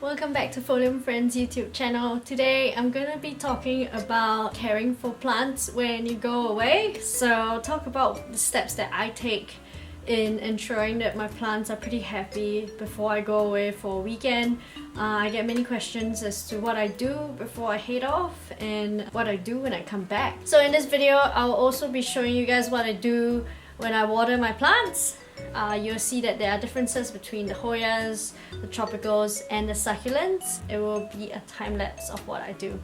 Welcome back to Folium Friends YouTube channel. Today I'm gonna be talking about caring for plants when you go away. So I'll talk about the steps that I take in ensuring that my plants are pretty happy before I go away for a weekend. I get many questions as to what I do before I head off and what I do when I come back. So in this video I'll also be showing you guys what I do when I water my plants. You'll see that there are differences between the Hoyas, the tropicals and the succulents. It will be a time lapse of what I do.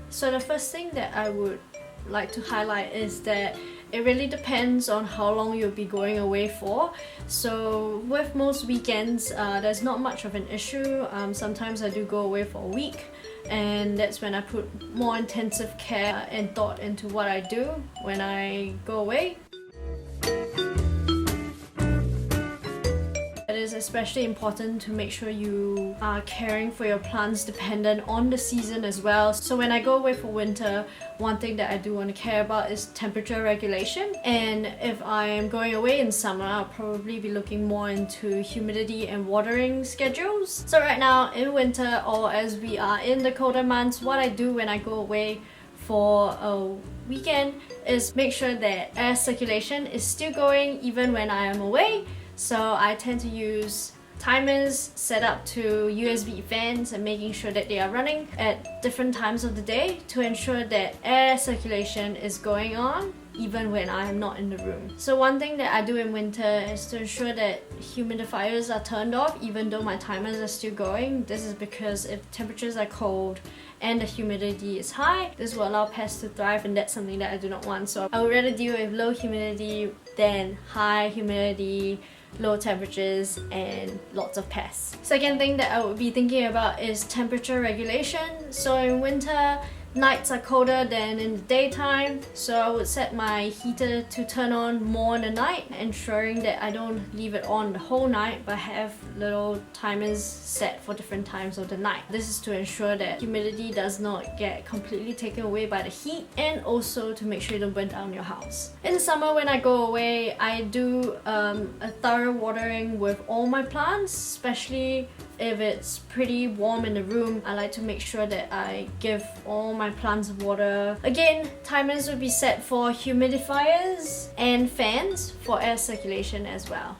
So the first thing that I would like to highlight is that it really depends on how long you'll be going away for. So with most weekends, there's not much of an issue. Sometimes I do go away for a week, and that's when I put more intensive care and thought into what I do when I go away. It is especially important to make sure you are caring for your plants dependent on the season as well. So when I go away for winter, one thing that I do want to care about is temperature regulation. And if I am going away in summer, I'll probably be looking more into humidity and watering schedules. So right now in winter, or as we are in the colder months, what I do when I go away for a weekend is make sure that air circulation is still going even when I am away. So I tend to use timers set up to USB fans and making sure that they are running at different times of the day to ensure that air circulation is going on even when I am not in the room. So one thing that I do in winter is to ensure that humidifiers are turned off even though my timers are still going. This is because if temperatures are cold and the humidity is high, this will allow pests to thrive, and that's something that I do not want. So I would rather deal with low humidity than high humidity, low temperatures and lots of pests. Second thing that I would be thinking about is temperature regulation. So in winter, nights are colder than in the daytime, so I would set my heater to turn on more in the night, ensuring that I don't leave it on the whole night but have little timers set for different times of the night. This is to ensure that humidity does not get completely taken away by the heat, and also to make sure you don't burn down your house. In summer when I go away, I do a thorough watering with all my plants, especially if it's pretty warm in the room. I like to make sure that I give all my plants water. Again, timers will be set for humidifiers and fans for air circulation as well.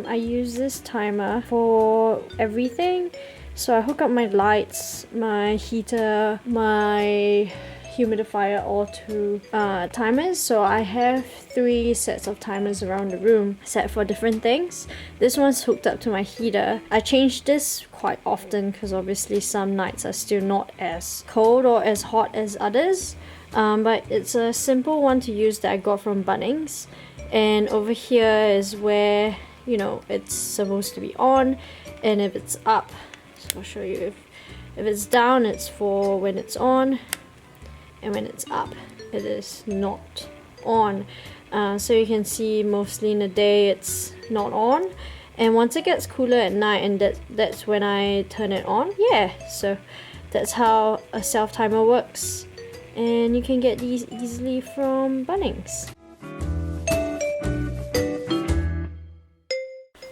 I use this timer for everything. So I hook up my lights, my heater, my humidifier all to timers. So I have 3 sets of timers around the room set for different things. This one's hooked up to my heater. I change this quite often because obviously some nights are still not as cold or as hot as others, but it's a simple one to use that I got from Bunnings. And over here is where, you know, it's supposed to be on, and if it's up, so I'll show you, if it's down it's for when it's on, and when it's up it is not on. So you can see mostly in the day it's not on, and once it gets cooler at night, and that's when I turn it on. Yeah, so that's how a self timer works, and you can get these easily from Bunnings.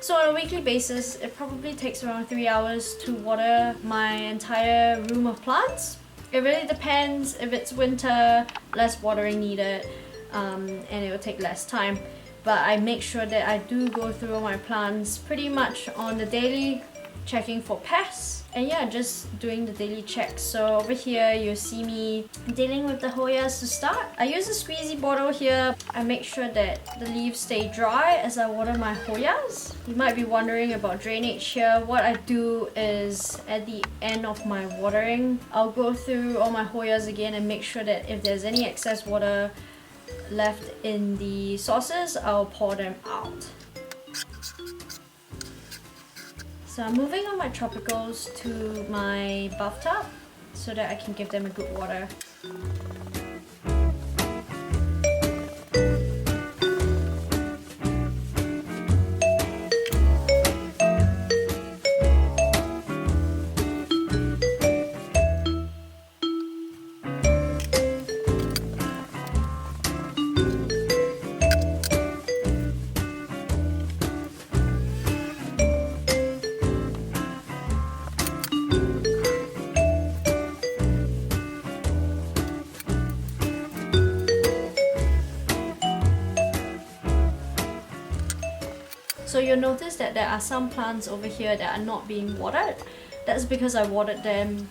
So on a weekly basis, it probably takes around 3 hours to water my entire room of plants. It really depends. If it's winter, less watering needed, and it will take less time. But I make sure that I do go through all my plants pretty much on the daily, checking for pests. And yeah, just doing the daily checks. So over here, you'll see me dealing with the Hoyas to start. I use a squeezy bottle here. I make sure that the leaves stay dry as I water my Hoyas. You might be wondering about drainage here. What I do is at the end of my watering, I'll go through all my Hoyas again and make sure that if there's any excess water left in the saucers, I'll pour them out. So I'm moving on my tropicals to my bathtub so that I can give them a good water. So you'll notice that there are some plants over here that are not being watered. That's because I watered them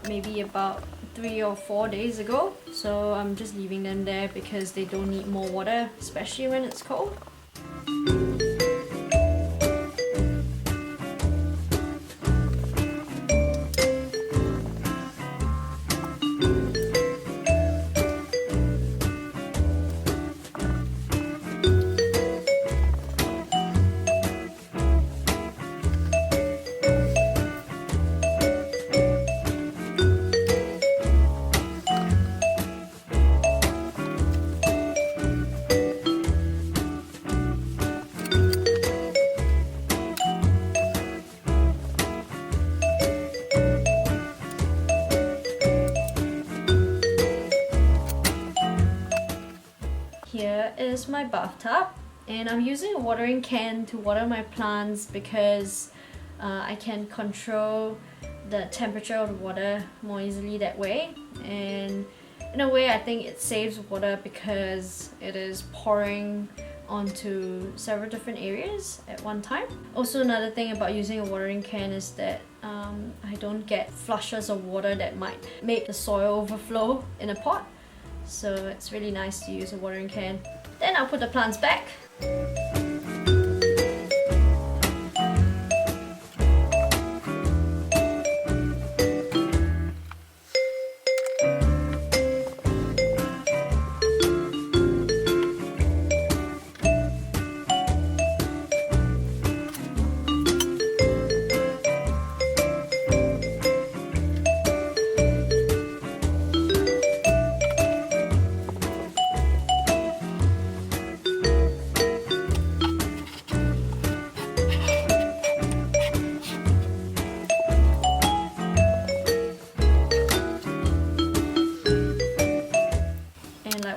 maybe about 3 or 4 days ago. So I'm just leaving them there because they don't need more water, especially when it's cold. Here is my bathtub, and I'm using a watering can to water my plants because I can control the temperature of the water more easily that way, and in a way I think it saves water because it is pouring onto several different areas at one time. Also, another thing about using a watering can is that I don't get flushes of water that might make the soil overflow in a pot. So it's really nice to use a watering can. Then I'll put the plants back.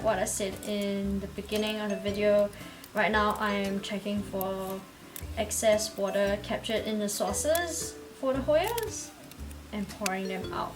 What I said in the beginning of the video, right now I am checking for excess water captured in the saucers for the Hoyas and pouring them out.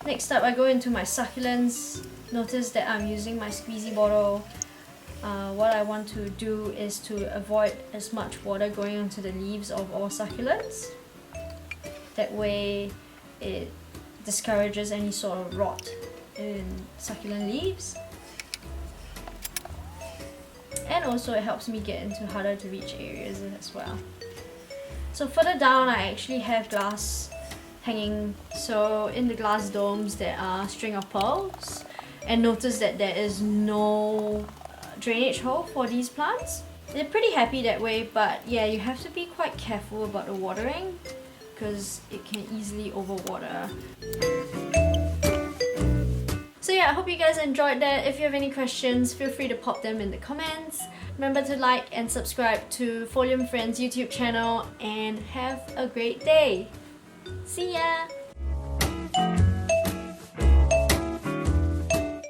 Next up, I go into my succulents. Notice that I'm using my squeezy bottle. What I want to do is to avoid as much water going onto the leaves of all succulents. That way it discourages any sort of rot in succulent leaves. And also it helps me get into harder to reach areas as well. So further down I actually have glass hanging. So in the glass domes there are string of pearls, and notice that there is no drainage hole for these plants. They're pretty happy that way, but yeah, you have to be quite careful about the watering because it can easily overwater. So yeah, I hope you guys enjoyed that. If you have any questions, feel free to pop them in the comments. Remember to like and subscribe to Folium Friends YouTube channel, and have a great day. See ya!